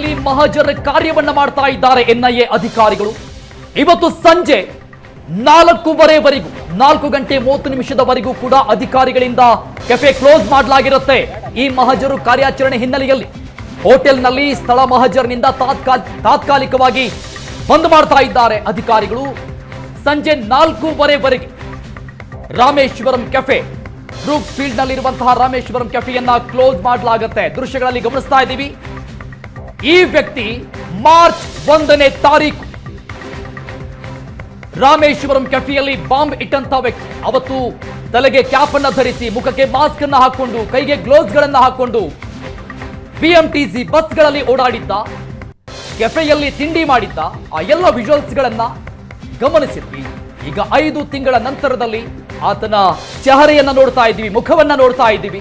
ಕೆಫೆಯಲ್ಲಿ ಮಹಜರ್ ಕಾರ್ಯವನ್ನ ಮಾಡ್ತಾ ಇದ್ದಾರೆ ಎನ್ಐಎ ಅಧಿಕಾರಿಗಳು. ಇವತ್ತು ಸಂಜೆ 4:30ವರೆಗೂ 4:30 ಕೂಡ ಅಧಿಕಾರಿಗಳಿಂದ ಕೆಫೆ ಕ್ಲೋಸ್ ಮಾಡಲಾಗಿರುತ್ತೆ. ಈ ಮಹಜರು ಕಾರ್ಯಾಚರಣೆ ಹಿನ್ನೆಲೆಯಲ್ಲಿ ಹೋಟೆಲ್ನಲ್ಲಿ ಸ್ಥಳ ಮಹಜರ್ನಿಂದ ತಾತ್ಕಾಲಿಕವಾಗಿ ಬಂದ್ ಮಾಡ್ತಾ ಇದ್ದಾರೆ ಅಧಿಕಾರಿಗಳು. ಸಂಜೆ 4:30ವರೆಗೆ ರಾಮೇಶ್ವರಂ ಕೆಫೆ ಬ್ರೂಕ್ ಫೀಲ್ಡ್ ನಲ್ಲಿರುವಂತಹ ರಾಮೇಶ್ವರಂ ಕೆಫೆಯನ್ನ ಕ್ಲೋಸ್ ಮಾಡಲಾಗುತ್ತೆ. ದೃಶ್ಯಗಳಲ್ಲಿ ಗಮನಿಸ್ತಾ ಇದ್ದೀವಿ. ಈ ವ್ಯಕ್ತಿ ಮಾರ್ಚ್ 1ನೇ ತಾರೀಕು ರಾಮೇಶ್ವರಂ ಕೆಫೆಯಲ್ಲಿ ಬಾಂಬ್ ಇಟ್ಟಂತ ವ್ಯಕ್ತಿ. ಅವತ್ತು ತಲೆಗೆ ಕ್ಯಾಪ್ ಅನ್ನ ಧರಿಸಿ, ಮುಖಕ್ಕೆ ಮಾಸ್ಕ್ ಅನ್ನ ಹಾಕೊಂಡು, ಕೈಗೆ ಗ್ಲೌಸ್ ಗಳನ್ನ ಹಾಕೊಂಡು ಬಿಎಂಟಿಸಿ ಬಸ್ಗಳಲ್ಲಿ ಓಡಾಡಿದ್ದ, ಕೆಫೆಯಲ್ಲಿ ತಿಂಡಿ ಮಾಡಿದ್ದ. ಆ ಎಲ್ಲ ವಿಜುವಲ್ಸ್ ಗಳನ್ನ ಗಮನಿಸಿದ್ವಿ. ಈಗ 5 ತಿಂಗಳ ನಂತರದಲ್ಲಿ ಆತನ ಚೆಹರೆಯನ್ನ ನೋಡ್ತಾ ಇದ್ದೀವಿ, ಮುಖವನ್ನ ನೋಡ್ತಾ ಇದ್ದೀವಿ.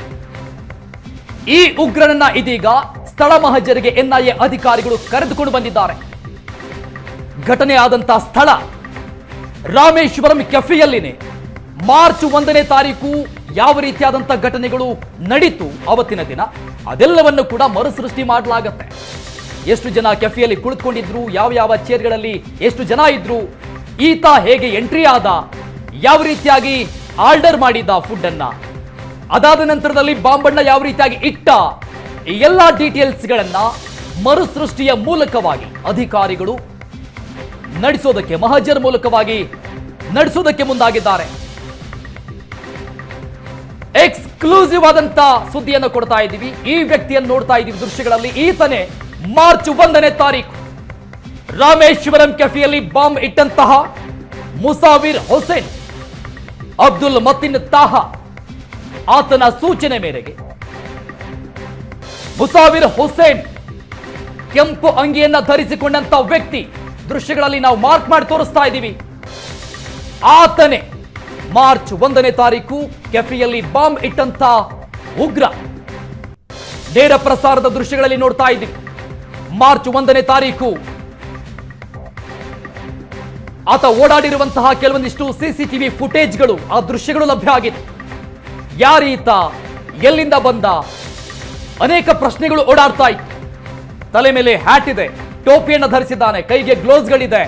ಈ ಉಗ್ರನನ್ನ ಇದೀಗ ಸ್ಥಳ ಮಹಜರಿಗೆ ಎನ್ಐಎ ಅಧಿಕಾರಿಗಳು ಕರೆದುಕೊಂಡು ಬಂದಿದ್ದಾರೆ. ಘಟನೆ ಆದಂತಹ ಸ್ಥಳ ರಾಮೇಶ್ವರಂ ಕೆಫೆಯಲ್ಲಿನೇ. ಮಾರ್ಚ್ 1ನೇ ತಾರೀಕು ಯಾವ ರೀತಿಯಾದಂತಹ ಘಟನೆಗಳು ನಡೀತು ಅವತ್ತಿನ ದಿನ, ಅದೆಲ್ಲವನ್ನು ಕೂಡ ಮರುಸೃಷ್ಟಿ ಮಾಡಲಾಗತ್ತೆ. ಎಷ್ಟು ಜನ ಕೆಫೆಯಲ್ಲಿ ಕುಳಿತುಕೊಂಡಿದ್ರು, ಯಾವ ಚೇರ್ಗಳಲ್ಲಿ ಎಷ್ಟು ಜನ ಇದ್ರು, ಈತ ಹೇಗೆ ಎಂಟ್ರಿ ಆದ, ಯಾವ ರೀತಿಯಾಗಿ ಆರ್ಡರ್ ಮಾಡಿದ ಫುಡ್ ಅನ್ನ, ಅದಾದ ನಂತರದಲ್ಲಿ ಬಾಂಬನ್ನ ಯಾವ ರೀತಿಯಾಗಿ ಇಟ್ಟ, ಈ ಎಲ್ಲಾ ಡೀಟೇಲ್ಸ್ ಗಳನ್ನ ಮರುಸೃಷ್ಟಿಯ ಮೂಲಕವಾಗಿ ಅಧಿಕಾರಿಗಳು ನಡೆಸೋದಕ್ಕೆ, ಮಹಜರ್ ಮೂಲಕವಾಗಿ ನಡೆಸೋದಕ್ಕೆ ಮುಂದಾಗಿದ್ದಾರೆ. ಎಕ್ಸ್ಕ್ಲೂಸಿವ್ ಆದಂತ ಸುದ್ದಿಯನ್ನು ಕೊಡ್ತಾ ಇದ್ದೀವಿ. ಈ ವ್ಯಕ್ತಿಯನ್ನು ನೋಡ್ತಾ ಇದ್ದೀವಿ ದೃಶ್ಯಗಳಲ್ಲಿ. ಈತನೇ ಮಾರ್ಚ್ 1ನೇ ತಾರೀಕು ರಾಮೇಶ್ವರಂ ಕೆಫೆಯಲ್ಲಿ ಬಾಂಬ್ ಇಟ್ಟಂತಹ ಮುಸಾವಿರ್ ಹುಸೇನ್ ಅಬ್ದುಲ್ ಮತಿನ್ ತಾಹಾ. ಆತನ ಸೂಚನೆ ಮೇರೆಗೆ ಮುಸಾವಿರ್ ಹುಸೇನ್ ಕೆಂಪು ಅಂಗಿಯನ್ನ ಧರಿಸಿಕೊಂಡಂತ ವ್ಯಕ್ತಿ, ದೃಶ್ಯಗಳಲ್ಲಿ ನಾವು ಮಾರ್ಕ್ ಮಾಡಿ ತೋರಿಸ್ತಾ ಇದ್ದೀವಿ. ಆತನೇ ಮಾರ್ಚ್ 1ನೇ ತಾರೀಕು ಕೆಫೆಯಲ್ಲಿ ಬಾಂಬ್ ಇಟ್ಟಂತ ಉಗ್ರ. ನೇರ ಪ್ರಸಾರದ ದೃಶ್ಯಗಳಲ್ಲಿ ನೋಡ್ತಾ ಇದ್ದೀವಿ. ಮಾರ್ಚ್ 1ನೇ ತಾರೀಕು ಆತ ಓಡಾಡಿರುವಂತಹ ಕೆಲವೊಂದಿಷ್ಟು ಸಿಸಿಟಿವಿ ಫುಟೇಜ್ಗಳು, ಆ ದೃಶ್ಯಗಳು ಲಭ್ಯ ಆಗಿತ್ತು. ಯಾರೀತ, ಎಲ್ಲಿಂದ ಬಂದ, ಅನೇಕ ಪ್ರಶ್ನೆಗಳು ಓಡಾಡ್ತಾ ಇತ್ತು. ತಲೆ ಮೇಲೆ ಹ್ಯಾಟ್ ಇದೆ, ಟೋಪಿಯನ್ನು ಧರಿಸಿದ್ದಾನೆ, ಕೈಗೆ ಗ್ಲೌಸ್ಗಳಿದೆ,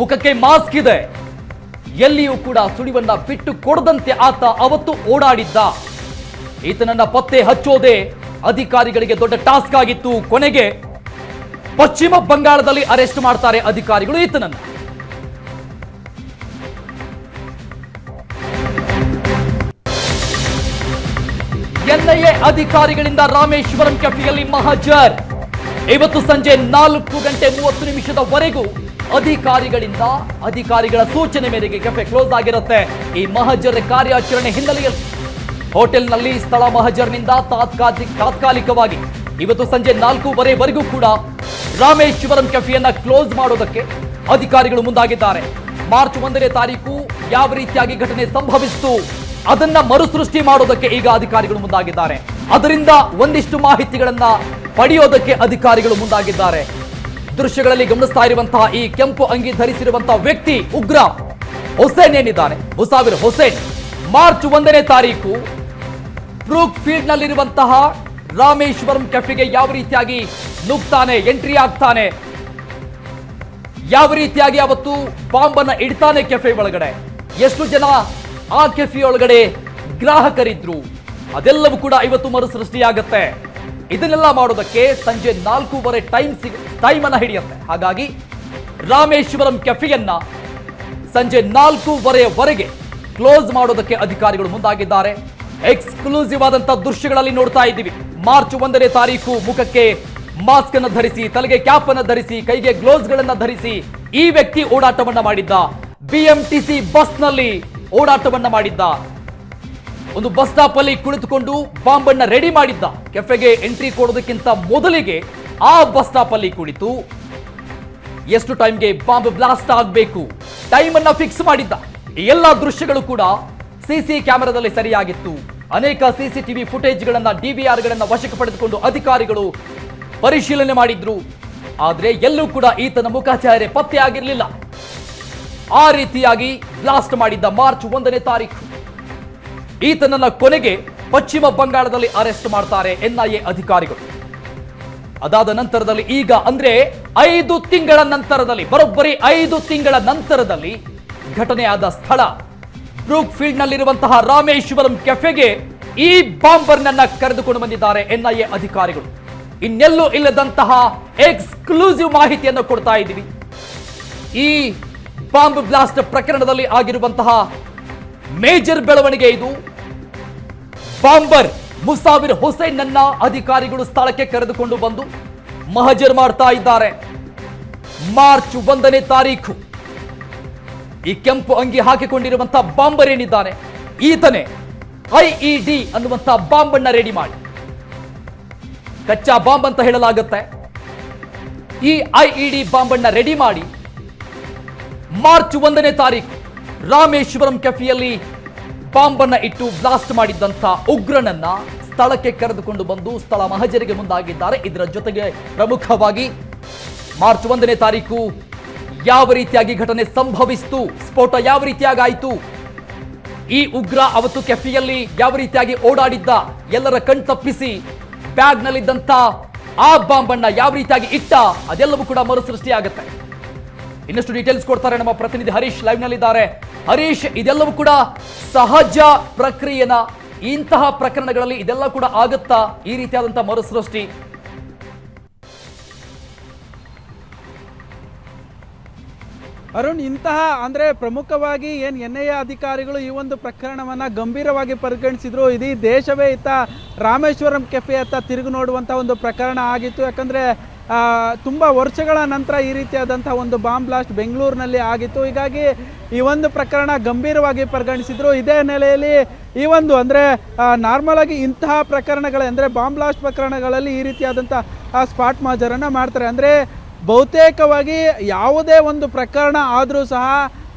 ಮುಖಕ್ಕೆ ಮಾಸ್ಕ್ ಇದೆ. ಎಲ್ಲಿಯೂ ಕೂಡ ಸುಳಿವನ್ನ ಬಿಟ್ಟು ಕೊಡದಂತೆ ಆತ ಅವತ್ತು ಓಡಾಡಿದ್ದ. ಈತನನ್ನ ಪತ್ತೆ ಹಚ್ಚೋದೇ ಅಧಿಕಾರಿಗಳಿಗೆ ದೊಡ್ಡ ಟಾಸ್ಕ್ ಆಗಿತ್ತು. ಕೊನೆಗೆ ಪಶ್ಚಿಮ ಬಂಗಾಳದಲ್ಲಿ ಅರೆಸ್ಟ್ ಮಾಡ್ತಾರೆ ಅಧಿಕಾರಿಗಳು ಈತನನ್ನ. ಎನ್ಐಎ ಅಧಿಕಾರಿಗಳಿಂದ ರಾಮೇಶ್ವರಂ ಕೆಫೆಯಲ್ಲಿ ಮಹಜರ್. ಇವತ್ತು ಸಂಜೆ 4:30ವರೆಗೂ ಅಧಿಕಾರಿಗಳ ಸೂಚನೆ ಮೇರೆಗೆ ಕೆಫೆ ಕ್ಲೋಸ್ ಆಗಿರುತ್ತೆ. ಈ ಮಹಜರ್ ಕಾರ್ಯಾಚರಣೆ ಹಿನ್ನೆಲೆಯಲ್ಲಿ ಹೋಟೆಲ್ನಲ್ಲಿ ಸ್ಥಳ ಮಹಜರ್ನಿಂದ ತಾತ್ಕಾಲಿಕವಾಗಿ ಇವತ್ತು ಸಂಜೆ 4:30ವರೆಗೂ ಕೂಡ ರಾಮೇಶ್ವರಂ ಕೆಫೆಯನ್ನ ಕ್ಲೋಸ್ ಮಾಡೋದಕ್ಕೆ ಅಧಿಕಾರಿಗಳು ಮುಂದಾಗಿದ್ದಾರೆ. ಮಾರ್ಚ್ 1ನೇ ತಾರೀಕು ಯಾವ ರೀತಿಯಾಗಿ ಘಟನೆ ಸಂಭವಿಸಿತು ಅದನ್ನ ಮರುಸೃಷ್ಟಿ ಮಾಡೋದಕ್ಕೆ ಈಗ ಅಧಿಕಾರಿಗಳು ಮುಂದಾಗಿದ್ದಾರೆ. ಅದರಿಂದ ಒಂದಿಷ್ಟು ಮಾಹಿತಿಗಳನ್ನ ಪಡೆಯೋದಕ್ಕೆ ಅಧಿಕಾರಿಗಳು ಮುಂದಾಗಿದ್ದಾರೆ. ದೃಶ್ಯಗಳಲ್ಲಿ ಗಮನಿಸ್ತಾ ಇರುವಂತಹ ಈ ಕೆಂಪು ಅಂಗಿ ಧರಿಸಿರುವಂತಹ ವ್ಯಕ್ತಿ ಉಗ್ರ ಹುಸೇನ್ ಏನಿದ್ದಾನೆ, ಮುಸಾವಿರ್ ಹುಸೇನ್, ಮಾರ್ಚ್ 1ನೇ ತಾರೀಕು ಬ್ರೂಕ್ ಫೀಲ್ಡ್ ನಲ್ಲಿರುವಂತಹ ರಾಮೇಶ್ವರಂ ಕೆಫೆಗೆ ಯಾವ ರೀತಿಯಾಗಿ ನುಗ್ತಾನೆ, ಎಂಟ್ರಿ ಆಗ್ತಾನೆ, ಯಾವ ರೀತಿಯಾಗಿ ಅವತ್ತು ಬಾಂಬ್ ಅನ್ನ ಇಡ್ತಾನೆ ಕೆಫೆ ಒಳಗಡೆ, ಎಷ್ಟು ಜನ ಆ ಕೆಫೆ ಒಳಗಡೆ ಗ್ರಾಹಕರಿದ್ರು, ಅದೆಲ್ಲವೂ ಕೂಡ ಇವತ್ತು ಮರುಸೃಷ್ಟಿಯಾಗತ್ತೆ. ಇದನ್ನೆಲ್ಲ ಮಾಡೋದಕ್ಕೆ ಸಂಜೆ 4:30 ಟೈಮ್ ಅನ್ನ ಹಿಡಿಯುತ್ತೆ. ಹಾಗಾಗಿ ರಾಮೇಶ್ವರಂ ಕೆಫೆಯನ್ನ ಸಂಜೆ 4:30ವರೆಗೆ ಕ್ಲೋಸ್ ಮಾಡೋದಕ್ಕೆ ಅಧಿಕಾರಿಗಳು ಮುಂದಾಗಿದ್ದಾರೆ. ಎಕ್ಸ್ಕ್ಲೂಸಿವ್ ಆದಂತಹ ದೃಶ್ಯಗಳಲ್ಲಿ ನೋಡ್ತಾ ಇದ್ದೀವಿ. ಮಾರ್ಚ್ 1ನೇ ತಾರೀಕು ಮುಖಕ್ಕೆ ಮಾಸ್ಕ್ ಅನ್ನು ಧರಿಸಿ, ತಲೆಗೆ ಕ್ಯಾಪ್ ಅನ್ನು ಧರಿಸಿ, ಕೈಗೆ ಗ್ಲೌಸ್ ಗಳನ್ನ ಧರಿಸಿ ಈ ವ್ಯಕ್ತಿ ಓಡಾಟವನ್ನ ಮಾಡಿದ್ದ. ಬಿಎಂಟಿಸಿ ಬಸ್ ನಲ್ಲಿ ಓಡಾಟವನ್ನ ಮಾಡಿದ್ದ. ಒಂದು ಬಸ್ ಸ್ಟಾಪ್ ಅಲ್ಲಿ ಕುಳಿತುಕೊಂಡು ಬಾಂಬ್ ಅನ್ನ ರೆಡಿ ಮಾಡಿದ್ದ. ಕೆಫೆಗೆ ಎಂಟ್ರಿ ಕೊಡೋದಕ್ಕಿಂತ ಮೊದಲಿಗೆ ಆ ಬಸ್ ಸ್ಟಾಪ್ ಅಲ್ಲಿ ಕುಳಿತು ಎಷ್ಟು ಟೈಮ್ಗೆ ಬಾಂಬ್ ಬ್ಲಾಸ್ಟ್ ಆಗಬೇಕು ಟೈಮ್ ಅನ್ನ ಫಿಕ್ಸ್ ಮಾಡಿದ್ದ. ಈ ಎಲ್ಲಾ ದೃಶ್ಯಗಳು ಕೂಡ ಸಿಸಿ ಕ್ಯಾಮೆರಾದಲ್ಲಿ ಸರಿಯಾಗಿತ್ತು. ಅನೇಕ ಸಿಸಿಟಿವಿ ಫುಟೇಜ್ಗಳನ್ನ, ಡಿವಿಆರ್ ಗಳನ್ನ ವಶಕ್ಕೆ ಪಡೆದುಕೊಂಡು ಅಧಿಕಾರಿಗಳು ಪರಿಶೀಲನೆ ಮಾಡಿದ್ರು. ಆದ್ರೆ ಎಲ್ಲೂ ಕೂಡ ಈತನ ಮುಖ ಚಹರೆ ಪತ್ತೆ ಆಗಿರಲಿಲ್ಲ. ಆ ರೀತಿಯಾಗಿ ಬ್ಲಾಸ್ಟ್ ಮಾಡಿದ್ದ ಮಾರ್ಚ್ 1ನೇ ತಾರೀಕು. ಈತನನ್ನ ಕೊನೆಗೆ ಪಶ್ಚಿಮ ಬಂಗಾಳದಲ್ಲಿ ಅರೆಸ್ಟ್ ಮಾಡ್ತಾರೆ ಎನ್ಐಎ ಅಧಿಕಾರಿಗಳು. ಅದಾದ ನಂತರದಲ್ಲಿ ಈಗ ಅಂದ್ರೆ 5 ತಿಂಗಳ ನಂತರದಲ್ಲಿ, ಬರೋಬ್ಬರಿ 5 ತಿಂಗಳ ನಂತರದಲ್ಲಿ ಘಟನೆ ಆದ ಸ್ಥಳ ಬ್ರೂಕ್ ಫೀಲ್ಡ್ ನಲ್ಲಿರುವಂತಹ ರಾಮೇಶ್ವರಂ ಕೆಫೆಗೆ ಈ ಬಾಂಬರ್ನನ್ನ ಕರೆದುಕೊಂಡು ಬಂದಿದ್ದಾರೆ ಎನ್ಐಎ ಅಧಿಕಾರಿಗಳು. ಇನ್ನೆಲ್ಲೂ ಇಲ್ಲದಂತಹ ಎಕ್ಸ್ಕ್ಲೂಸಿವ್ ಮಾಹಿತಿಯನ್ನು ಕೊಡ್ತಾ ಇದ್ದೀವಿ. ಈ ಬಾಂಬ್ ಬ್ಲಾಸ್ಟ್ ಪ್ರಕರಣದಲ್ಲಿ ಆಗಿರುವಂತಹ ಮೇಜರ್ ಬೆಳವಣಿಗೆ ಇದು. ಬಾಂಬರ್ ಮುಸಾವಿರ್ ಹುಸೇನ್ ನನ್ನ ಅಧಿಕಾರಿಗಳು ಸ್ಥಳಕ್ಕೆ ಕರೆದುಕೊಂಡು ಬಂದು ಮಹಜರ್ ಮಾಡ್ತಾ ಇದ್ದಾರೆ. ಮಾರ್ಚ್ 1ನೇ ತಾರೀಖು ಈ ಕೆಂಪು ಅಂಗಿ ಹಾಕಿಕೊಂಡಿರುವಂತಹ ಬಾಂಬರ್ ಏನಿದ್ದಾನೆ, ಈತನೇ IED ಅನ್ನುವಂತಹ ಬಾಂಬ್ ಅನ್ನ ರೆಡಿ ಮಾಡಿ, ಕಚ್ಚಾ ಬಾಂಬ್ ಅಂತ ಹೇಳಲಾಗುತ್ತೆ. ಈ IED ಬಾಂಬ್ ಅನ್ನ ರೆಡಿ ಮಾಡಿ ಮಾರ್ಚ್ 1ನೇ ತಾರೀಕು ರಾಮೇಶ್ವರಂ ಕೆಫೆಯಲ್ಲಿ ಬಾಂಬ್ ಅನ್ನ ಇಟ್ಟು ಬ್ಲಾಸ್ಟ್ ಮಾಡಿದ್ದಂತ ಉಗ್ರನನ್ನ ಸ್ಥಳಕ್ಕೆ ಕರೆದುಕೊಂಡು ಬಂದು ಸ್ಥಳ ಮಹಜರಿಗೆ ಮುಂದಾಗಿದ್ದಾರೆ. ಇದರ ಜೊತೆಗೆ ಪ್ರಮುಖವಾಗಿ ಮಾರ್ಚ್ 1ನೇ ತಾರೀಕು ಯಾವ ರೀತಿಯಾಗಿ ಘಟನೆ ಸಂಭವಿಸಿತು, ಸ್ಫೋಟ ಯಾವ ರೀತಿಯಾಗಿ ಆಯಿತು, ಈ ಉಗ್ರ ಅವತ್ತು ಕೆಫೆಯಲ್ಲಿ ಯಾವ ರೀತಿಯಾಗಿ ಓಡಾಡಿದ್ದ, ಎಲ್ಲರ ಕಣ್ತಪ್ಪಿಸಿ ಬ್ಯಾಗ್ನಲ್ಲಿದ್ದಂತ ಆ ಬಾಂಬ್ ಅನ್ನ ಯಾವ ರೀತಿಯಾಗಿ ಇಟ್ಟ, ಅದೆಲ್ಲವೂ ಕೂಡ ಮರುಸೃಷ್ಟಿಯಾಗುತ್ತೆ. ಇನ್ನಷ್ಟು ಡೀಟೇಲ್ಸ್ ಕೊಡ್ತಾರೆ ನಮ್ಮ ಪ್ರತಿನಿಧಿ ಹರೀಶ್ ಲೈವ್ ನಲ್ಲಿದ್ದಾರೆ. ಹರೀಶ್, ಇದೆಲ್ಲವೂ ಕೂಡ ಸಹಜ ಪ್ರಕ್ರಿಯೆನ, ಇಂತಹ ಪ್ರಕರಣಗಳಲ್ಲಿ ಇದೆಲ್ಲ ಕೂಡ ಆಗುತ್ತಾ ಈ ರೀತಿಯಾದಂತಹ ಮರುಸೃಷ್ಟಿ? ಅರುಣ್, ಇಂತಹ ಅಂದ್ರೆ ಪ್ರಮುಖವಾಗಿ ಏನು NIA ಅಧಿಕಾರಿಗಳು ಈ ಒಂದು ಪ್ರಕರಣವನ್ನ ಗಂಭೀರವಾಗಿ ಪರಿಗಣಿಸಿದ್ರು. ಇಡೀ ದೇಶವೇ ಇತ್ತ ರಾಮೇಶ್ವರಂ ಕೆಫೆ ಅತ್ತ ತಿರುಗಿ ನೋಡುವಂಥ ಒಂದು ಪ್ರಕರಣ ಆಗಿತ್ತು. ಯಾಕಂದರೆ ತುಂಬ ವರ್ಷಗಳ ನಂತರ ಈ ರೀತಿಯಾದಂಥ ಒಂದು ಬಾಂಬ್ ಬ್ಲಾಸ್ಟ್ ಬೆಂಗಳೂರಿನಲ್ಲಿ ಆಗಿತ್ತು. ಹೀಗಾಗಿ ಈ ಒಂದು ಪ್ರಕರಣ ಗಂಭೀರವಾಗಿ ಪರಿಗಣಿಸಿದ್ರು. ಇದೇ ನೆಲೆಯಲ್ಲಿ ಈ ಒಂದು ಅಂದರೆ ನಾರ್ಮಲ್ ಆಗಿ ಇಂತಹ ಪ್ರಕರಣಗಳೇ ಅಂದರೆ ಬಾಂಬ್ ಬ್ಲಾಸ್ಟ್ ಪ್ರಕರಣಗಳಲ್ಲಿ ಈ ರೀತಿಯಾದಂಥ ಸ್ಪಾಟ್ ಮಾಜರನ್ನು ಮಾಡ್ತಾರೆ. ಅಂದರೆ ಬಹುತೇಕವಾಗಿ ಯಾವುದೇ ಒಂದು ಪ್ರಕರಣ ಆದರೂ ಸಹ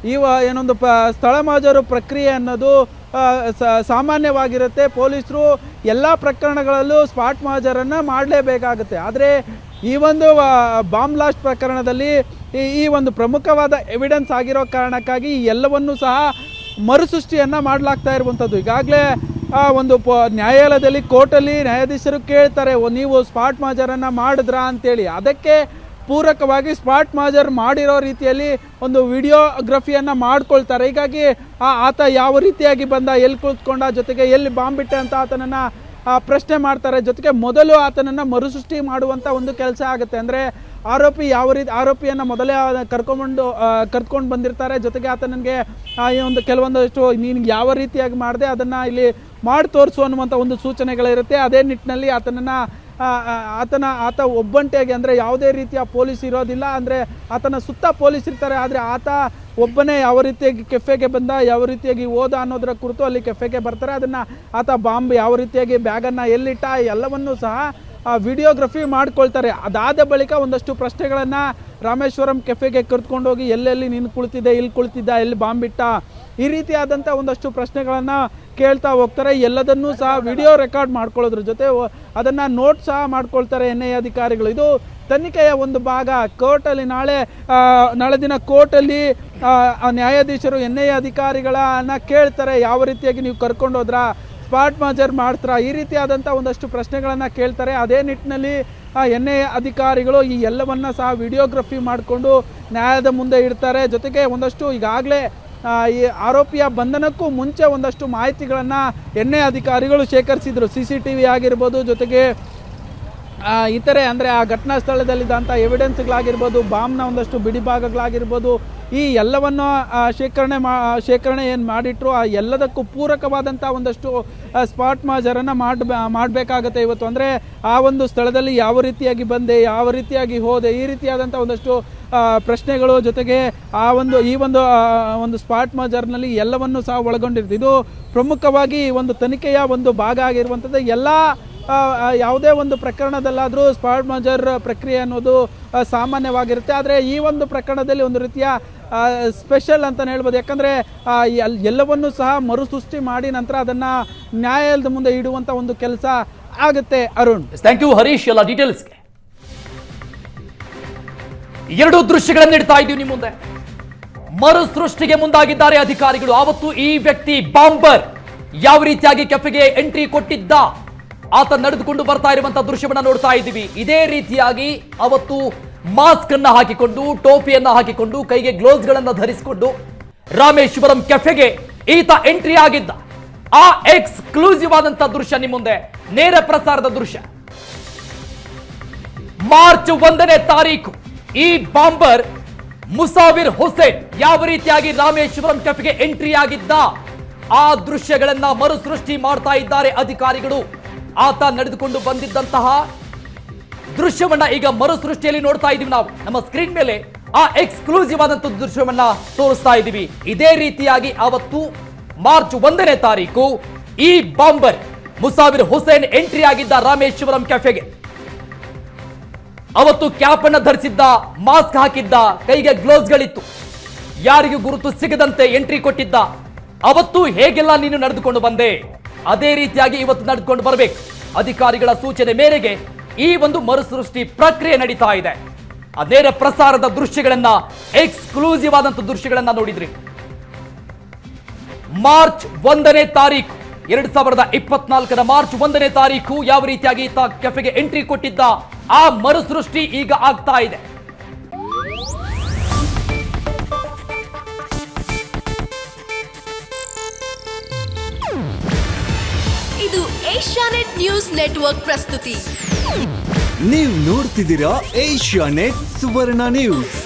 ಏನೊಂದು ಸ್ಥಳ ಮಾಜರು ಪ್ರಕ್ರಿಯೆ ಅನ್ನೋದು ಸಾಮಾನ್ಯವಾಗಿರುತ್ತೆ. ಪೊಲೀಸರು ಎಲ್ಲ ಪ್ರಕರಣಗಳಲ್ಲೂ ಸ್ಪಾಟ್ ಮಾಜರನ್ನು ಮಾಡಲೇಬೇಕಾಗುತ್ತೆ. ಆದರೆ ಈ ಒಂದು ಬಾಂಬ್ ಬ್ಲಾಸ್ಟ್ ಪ್ರಕರಣದಲ್ಲಿ ಈ ಒಂದು ಪ್ರಮುಖವಾದ ಎವಿಡೆನ್ಸ್ ಆಗಿರೋ ಕಾರಣಕ್ಕಾಗಿ ಎಲ್ಲವನ್ನೂ ಸಹ ಮರುಸೃಷ್ಟಿಯನ್ನು ಮಾಡಲಾಗ್ತಾ ಇರುವಂಥದ್ದು. ಈಗಾಗಲೇ ಒಂದು ನ್ಯಾಯಾಲಯದಲ್ಲಿ ಕೋರ್ಟಲ್ಲಿ ನ್ಯಾಯಾಧೀಶರು ಕೇಳ್ತಾರೆ, ನೀವು ಸ್ಪಾಟ್ ಮಾಜರನ್ನು ಮಾಡಿದ್ರಾ ಅಂತೇಳಿ. ಅದಕ್ಕೆ ಪೂರಕವಾಗಿ ಸ್ಪಾಟ್ ಮಾಜರ್ ಮಾಡಿರೋ ರೀತಿಯಲ್ಲಿ ಒಂದು ವಿಡಿಯೋಗ್ರಫಿಯನ್ನು ಮಾಡ್ಕೊಳ್ತಾರೆ. ಹೀಗಾಗಿ ಆತ ಯಾವ ರೀತಿಯಾಗಿ ಬಂದ, ಎಲ್ಲಿ ಕುಳಿತುಕೊಂಡ, ಜೊತೆಗೆ ಎಲ್ಲಿ ಬಾಂಬ್ ಬಿಟ್ಟೆ ಅಂತ ಆತನನ್ನು ಪ್ರಶ್ನೆ ಮಾಡ್ತಾರೆ. ಜೊತೆಗೆ ಮೊದಲು ಆತನನ್ನು ಮರುಸೃಷ್ಟಿ ಮಾಡುವಂಥ ಒಂದು ಕೆಲಸ ಆಗುತ್ತೆ. ಅಂದರೆ ಆರೋಪಿಯನ್ನು ಮೊದಲೇ ಕರ್ಕೊಂಡು ಬಂದಿರ್ತಾರೆ. ಜೊತೆಗೆ ಆತನಿಗೆ ಒಂದು ಕೆಲವೊಂದಷ್ಟು ನೀನು ಯಾವ ರೀತಿಯಾಗಿ ಮಾಡಿದೆ ಅದನ್ನು ಇಲ್ಲಿ ಮಾಡಿ ತೋರಿಸು ಅನ್ನುವಂಥ ಒಂದು ಸೂಚನೆಗಳಿರುತ್ತೆ. ಅದೇ ನಿಟ್ಟಿನಲ್ಲಿ ಆತ ಒಬ್ಬಂಟಿಯಾಗಿ ಅಂದರೆ ಯಾವುದೇ ರೀತಿಯ ಪೊಲೀಸ್ ಇರೋದಿಲ್ಲ. ಅಂದರೆ ಆತನ ಸುತ್ತ ಪೊಲೀಸ್ ಇರ್ತಾರೆ. ಆದರೆ ಆತ ಒಬ್ಬನೇ ಯಾವ ರೀತಿಯಾಗಿ ಕೆಫೆಗೆ ಬಂದ, ಯಾವ ರೀತಿಯಾಗಿ ಹೋದ ಅನ್ನೋದರ ಕುರಿತು ಅಲ್ಲಿ ಕೆಫೆಗೆ ಬರ್ತಾರೆ. ಅದನ್ನು ಆತ ಬಾಂಬ್ ಯಾವ ರೀತಿಯಾಗಿ ಬ್ಯಾಗನ್ನು ಎಲ್ಲಿಟ್ಟ ಎಲ್ಲವನ್ನೂ ಸಹ ವಿಡಿಯೋಗ್ರಫಿ ಮಾಡ್ಕೊಳ್ತಾರೆ. ಅದಾದ ಬಳಿಕ ಒಂದಷ್ಟು ಪ್ರಶ್ನೆಗಳನ್ನು ರಾಮೇಶ್ವರಂ ಕೆಫೆಗೆ ಕರೆದುಕೊಂಡೋಗಿ ಎಲ್ಲೆಲ್ಲಿ ನೀನು ಕುಳಿತಿದ್ದೆ, ಇಲ್ಲಿ ಕುಳಿತಿದ್ದ, ಎಲ್ಲಿ ಬಾಂಬ್ ಇಟ್ಟ, ಈ ರೀತಿಯಾದಂಥ ಒಂದಷ್ಟು ಪ್ರಶ್ನೆಗಳನ್ನು ಕೇಳ್ತಾ ಹೋಗ್ತಾರೆ. ಎಲ್ಲದನ್ನೂ ಸಹ ವಿಡಿಯೋ ರೆಕಾರ್ಡ್ ಮಾಡ್ಕೊಳ್ಳೋದ್ರ ಜೊತೆ ಅದನ್ನು ನೋಟ್ ಸಹ ಮಾಡ್ಕೊಳ್ತಾರೆ NIA ಅಧಿಕಾರಿಗಳು. ಇದು ತನಿಖೆಯ ಒಂದು ಭಾಗ. ಕೋರ್ಟಲ್ಲಿ ನಾಳೆ ದಿನ ಕೋರ್ಟಲ್ಲಿ ನ್ಯಾಯಾಧೀಶರು NIA ಅಧಿಕಾರಿಗಳನ್ನ ಕೇಳ್ತಾರೆ, ಯಾವ ರೀತಿಯಾಗಿ ನೀವು ಕರ್ಕೊಂಡೋದ್ರಾ, ಸ್ಪಾಟ್ ಮಾಜರ್ ಮಾಡ್ತಾರಾ, ಈ ರೀತಿಯಾದಂಥ ಒಂದಷ್ಟು ಪ್ರಶ್ನೆಗಳನ್ನು ಕೇಳ್ತಾರೆ. ಅದೇ ನಿಟ್ಟಿನಲ್ಲಿ NIA ಅಧಿಕಾರಿಗಳು ಈ ಎಲ್ಲವನ್ನ ಸಹ ವಿಡಿಯೋಗ್ರಫಿ ಮಾಡಿಕೊಂಡು ನ್ಯಾಯದ ಮುಂದೆ ಇಡ್ತಾರೆ. ಜೊತೆಗೆ ಒಂದಷ್ಟು ಈಗಾಗಲೇ ಈ ಆರೋಪಿಯ ಬಂಧನಕ್ಕೂ ಮುಂಚೆ ಒಂದಷ್ಟು ಮಾಹಿತಿಗಳನ್ನು NIA ಅಧಿಕಾರಿಗಳು ಶೇಖರಿಸಿದ್ರು. CCTV ಆಗಿರ್ಬೋದು, ಜೊತೆಗೆ ಇತರೆ ಅಂದರೆ ಆ ಘಟನಾ ಸ್ಥಳದಲ್ಲಿದ್ದಂಥ ಎವಿಡೆನ್ಸ್ಗಳಾಗಿರ್ಬೋದು, ಬಾಂಬ್ನ ಒಂದಷ್ಟು ಬಿಡಿಭಾಗಗಳಾಗಿರ್ಬೋದು, ಈ ಎಲ್ಲವನ್ನು ಶೇಖರಣೆ ಏನು ಮಾಡಿಟ್ರು ಆ ಎಲ್ಲದಕ್ಕೂ ಪೂರಕವಾದಂಥ ಒಂದಷ್ಟು ಸ್ಪಾಟ್ ಮಾಜರನ್ನು ಮಾಡಬೇಕಾಗತ್ತೆ ಇವತ್ತು. ಅಂದರೆ ಆ ಒಂದು ಸ್ಥಳದಲ್ಲಿ ಯಾವ ರೀತಿಯಾಗಿ ಬಂದೆ, ಯಾವ ರೀತಿಯಾಗಿ ಹೋದೆ, ಈ ರೀತಿಯಾದಂಥ ಒಂದಷ್ಟು ಪ್ರಶ್ನೆಗಳು, ಜೊತೆಗೆ ಈ ಒಂದು ಸ್ಪಾಟ್ ಮಾಜರ್ನಲ್ಲಿ ಎಲ್ಲವನ್ನು ಸಹ ಒಳಗೊಂಡಿರುತ್ತೆ. ಇದು ಪ್ರಮುಖವಾಗಿ ಒಂದು ತನಿಖೆಯ ಒಂದು ಭಾಗ ಆಗಿರುವಂಥದ್ದು. ಎಲ್ಲ ಯಾವುದೇ ಒಂದು ಪ್ರಕರಣದಲ್ಲಾದರೂ ಸ್ಪಾಟ್ ಮಾಜರ್ ಪ್ರಕ್ರಿಯೆ ಅನ್ನೋದು ಸಾಮಾನ್ಯವಾಗಿರುತ್ತೆ. ಆದರೆ ಈ ಒಂದು ಪ್ರಕರಣದಲ್ಲಿ ಒಂದು ರೀತಿಯ ಸ್ಪೆಷಲ್ ಅಂತಲೇ ಹೇಳ್ಬೋದು. ಯಾಕಂದರೆ ಎಲ್ಲವನ್ನೂ ಸಹ ಮರುಸೃಷ್ಟಿ ಮಾಡಿ ನಂತರ ಅದನ್ನು ನ್ಯಾಯಾಲಯದ ಮುಂದೆ ಇಡುವಂಥ ಒಂದು ಕೆಲಸ ಆಗುತ್ತೆ. ಅರುಣ್, ಥ್ಯಾಂಕ್ ಯು ಹರೀಶ್, ಎಲ್ಲ ಡೀಟೇಲ್ಸ್ಗೆ. ಎರಡು ದೃಶ್ಯಗಳನ್ನು ಇಡ್ತಾ ಇದ್ದೀವಿ ನಿಮ್ಮ ಮುಂದೆ. ಮರುಸೃಷ್ಟಿಗೆ ಮುಂದಾಗಿದ್ದಾರೆ ಅಧಿಕಾರಿಗಳು. ಆವತ್ತು ಈ ವ್ಯಕ್ತಿ ಬಾಂಬರ್ ಯಾವ ರೀತಿಯಾಗಿ ಕೆಫೆಗೆ ಎಂಟ್ರಿ ಕೊಟ್ಟಿದ್ದ, ಆತ ನಡೆದುಕೊಂಡು ಬರ್ತಾ ಇರುವಂತಹ ದೃಶ್ಯವನ್ನ ನೋಡ್ತಾ ಇದ್ದೀವಿ. ಇದೇ ರೀತಿಯಾಗಿ ಅವತ್ತು ಮಾಸ್ಕ್ ಅನ್ನ ಹಾಕಿಕೊಂಡು, ಟೋಪಿಯನ್ನ ಹಾಕಿಕೊಂಡು, ಕೈಗೆ ಗ್ಲೌಸ್ ಗಳನ್ನ ಧರಿಸಿಕೊಂಡು ರಾಮೇಶ್ವರಂ ಕೆಫೆಗೆ ಈತ ಎಂಟ್ರಿ ಆಗಿದ್ದ. ಆ ಎಕ್ಸ್ಕ್ಲೂಸಿವ್ ಆದಂತಹ ದೃಶ್ಯ ನಿಮ್ಮ ಮುಂದೆ, ನೇರ ಪ್ರಸಾರದ ದೃಶ್ಯ. ಮಾರ್ಚ್ 1ನೇ ತಾರೀಕು ಈ ಬಾಂಬರ್ ಮುಸಾವಿರ್ ಹುಸೇನ್ ಯಾವ ರೀತಿಯಾಗಿ ರಾಮೇಶ್ವರಂ ಕೆಫೆಗೆ ಎಂಟ್ರಿ ಆಗಿದ್ದ ಆ ದೃಶ್ಯಗಳನ್ನ ಮರುಸೃಷ್ಟಿ ಮಾಡ್ತಾ ಇದ್ದಾರೆ ಅಧಿಕಾರಿಗಳು. ಆತ ನಡೆದುಕೊಂಡು ಬಂದಿದ್ದಂತಹ ದೃಶ್ಯವನ್ನ ಈಗ ಮರುಸೃಷ್ಟಿಯಲ್ಲಿ ನೋಡ್ತಾ ಇದೀವಿ ನಾವು. ನಮ್ಮ ಸ್ಕ್ರೀನ್ ಮೇಲೆ ಆ ಎಕ್ಸ್ಕ್ಲೂಸಿವ್ ಆದಂತಹ ದೃಶ್ಯವನ್ನ ತೋರಿಸ್ತಾ ಇದ್ದೀವಿ. ಇದೇ ರೀತಿಯಾಗಿ ಅವತ್ತು ಮಾರ್ಚ್ 1ನೇ ತಾರೀಕು ಈ ಬಾಂಬರ್ ಮುಸಾವಿರ್ ಹುಸೇನ್ ಎಂಟ್ರಿ ಆಗಿದ್ದ ರಾಮೇಶ್ವರಂ ಕೆಫೆಗೆ. ಅವತ್ತು ಕ್ಯಾಪ್ ಅನ್ನ ಧರಿಸಿದ್ದ, ಮಾಸ್ಕ್ ಹಾಕಿದ್ದ, ಕೈಗೆ ಗ್ಲೌಸ್ ಗಳಿತ್ತು, ಯಾರಿಗೂ ಗುರುತು ಸಿಗದಂತೆ ಎಂಟ್ರಿ ಕೊಟ್ಟಿದ್ದ. ಅವತ್ತು ಹೇಗೆಲ್ಲ ನೀನು ನಡೆದುಕೊಂಡು ಬಂದೆ, ಅದೇ ರೀತಿಯಾಗಿ ಇವತ್ತು ನಡೆದುಕೊಂಡು ಬರಬೇಕು. ಅಧಿಕಾರಿಗಳ ಸೂಚನೆ ಮೇರೆಗೆ ಈ ಒಂದು ಮರುಸೃಷ್ಟಿ ಪ್ರಕ್ರಿಯೆ ನಡೀತಾ ಇದೆ. ನೇರ ಪ್ರಸಾರದ ದೃಶ್ಯಗಳನ್ನ, ಎಕ್ಸ್ಕ್ಲೂಸಿವ್ ಆದಂತ ದೃಶ್ಯಗಳನ್ನ ನೋಡಿದ್ರಿ. ಮಾರ್ಚ್ 1ನೇ ತಾರೀಕು 2024 ಮಾರ್ಚ್ 1ನೇ ತಾರೀಕು ಯಾವ ರೀತಿಯಾಗಿ ಈತ ಕೆಫೆಗೆ ಎಂಟ್ರಿ ಕೊಟ್ಟಿದ್ದ, ಆ ಮರುಸೃಷ್ಟಿ ಈಗ ಆಗ್ತಾ ಇದೆ. ಇದು ಏಷ್ಯಾನೆಟ್ ನ್ಯೂಸ್ ನೆಟ್ವರ್ಕ್ ಪ್ರಸ್ತುತಿ. ನೀವು ನೋಡ್ತಿದ್ದೀರಾ ಏಷ್ಯಾನೆಟ್ ಸುವರ್ಣ ನ್ಯೂಸ್.